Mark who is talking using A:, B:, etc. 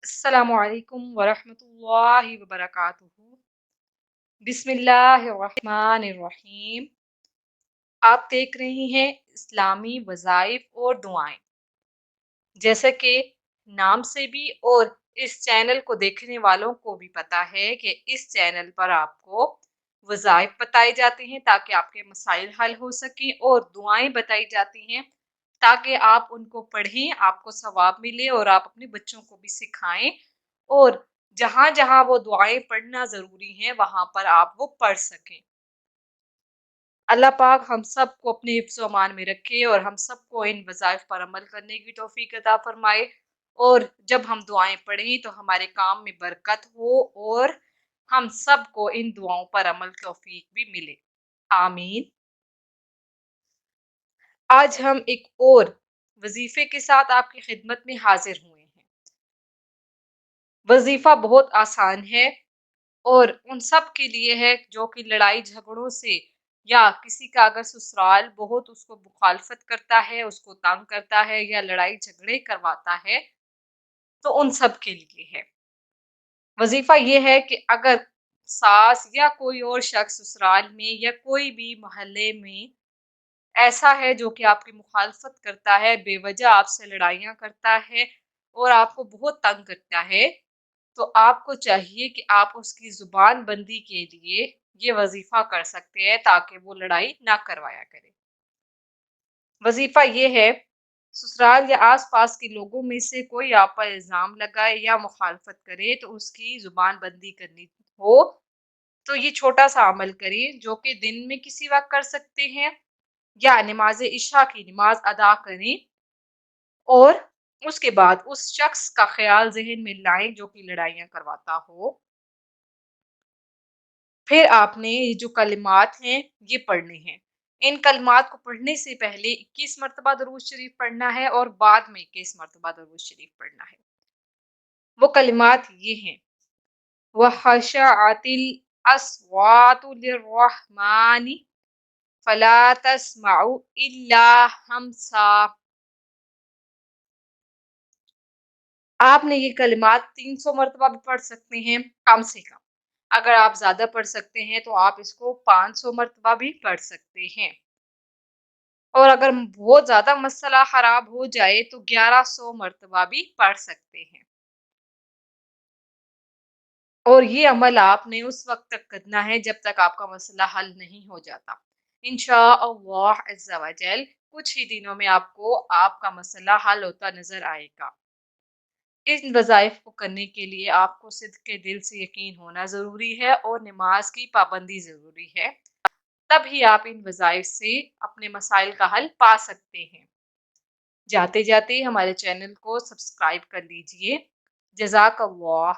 A: अस्सलामु अलैकुम वरहमतुल्लाहि वबरकातुहू। बिस्मिल्लाहिर्रहमानिर्रहीम। आप देख रही हैं इस्लामी वज़ाइफ और दुआएं। जैसे कि नाम से भी और इस चैनल को देखने वालों को भी पता है कि इस चैनल पर आपको वज़ाइफ बताए जाते हैं ताकि आपके मसाइल हल हो सकें, और दुआएं बताई जाती हैं ताकि आप उनको पढ़ें, आपको सवाब मिले और आप अपने बच्चों को भी सिखाएं। और जहां जहां वो दुआएं पढ़ना जरूरी है वहां पर आप वो पढ़ सकें। अल्लाह पाक हम सब को अपने हिफ्ज़ अमान में रखे और हम सबको इन वज़ाइफ पर अमल करने की तौफीक अता फरमाए। और जब हम दुआएं पढ़ें तो हमारे काम में बरकत हो और हम सबको इन दुआओं पर अमल की तौफीक भी मिले। आमीन। आज हम एक और वजीफे के साथ आपकी खिदमत में हाजिर हुए हैं। वजीफा बहुत आसान है और उन सब के लिए है जो कि लड़ाई झगड़ों से या किसी का अगर ससुराल बहुत उसको मुखालफत करता है, उसको तंग करता है या लड़ाई झगड़े करवाता है, तो उन सब के लिए है। वजीफा ये है कि अगर सास या कोई और शख्स ससुराल में या कोई भी मोहल्ले में ऐसा है जो कि आपकी मुखालफत करता है, बेवजह आपसे लड़ाइयाँ करता है और आपको बहुत तंग करता है, तो आपको चाहिए कि आप उसकी जुबान बंदी के लिए ये वजीफा कर सकते हैं ताकि वो लड़ाई ना करवाया करे। वजीफा ये है, ससुराल या आसपास के लोगों में से कोई आप पर इल्जाम लगाए या मुखालफत करे तो उसकी जुबान बंदी करनी हो, तो ये छोटा सा अमल करें जो कि दिन में किसी वक्त कर सकते हैं या नमाज इशा की नमाज अदा करें, और उसके बाद उस शख्स का ख्याल जहन में लाएं जो कि लड़ाइयाँ करवाता हो। फिर आपने ये जो कलिमात हैं ये पढ़ने हैं। इन कलिमात को पढ़ने से पहले 21 मरतबा दरूद शरीफ पढ़ना है और बाद में 21 मरतबा दरूद शरीफ पढ़ना है। वो कलिमात ये हैं, वहशातिल अस्वातु लिर्रहमानी फला तस्माउ इल्ला हमसा। आपने ये कलिमात 300 मरतबा भी पढ़ सकते हैं कम से कम। अगर आप ज्यादा पढ़ सकते हैं तो आप इसको 500 मरतबा भी पढ़ सकते हैं। और अगर बहुत ज्यादा मसला खराब हो जाए तो 1100 मरतबा भी पढ़ सकते हैं। और ये अमल आपने उस वक्त तक करना है जब तक आपका मसला हल नहीं हो जाता। इंशाअल्लाह अज़्ज़ा वजल कुछ ही दिनों में आपको आपका मसला हल होता नजर आएगा। इन वज़ाइफ को करने के लिए आपको सिद्क़ के दिल से यकीन होना ज़रूरी है और नमाज की पाबंदी ज़रूरी है। तभी आप इन वज़ाइफ से अपने मसाइल का हल पा सकते हैं। जाते जाते हमारे चैनल को सब्सक्राइब कर लीजिए। जज़ाकल्लाह।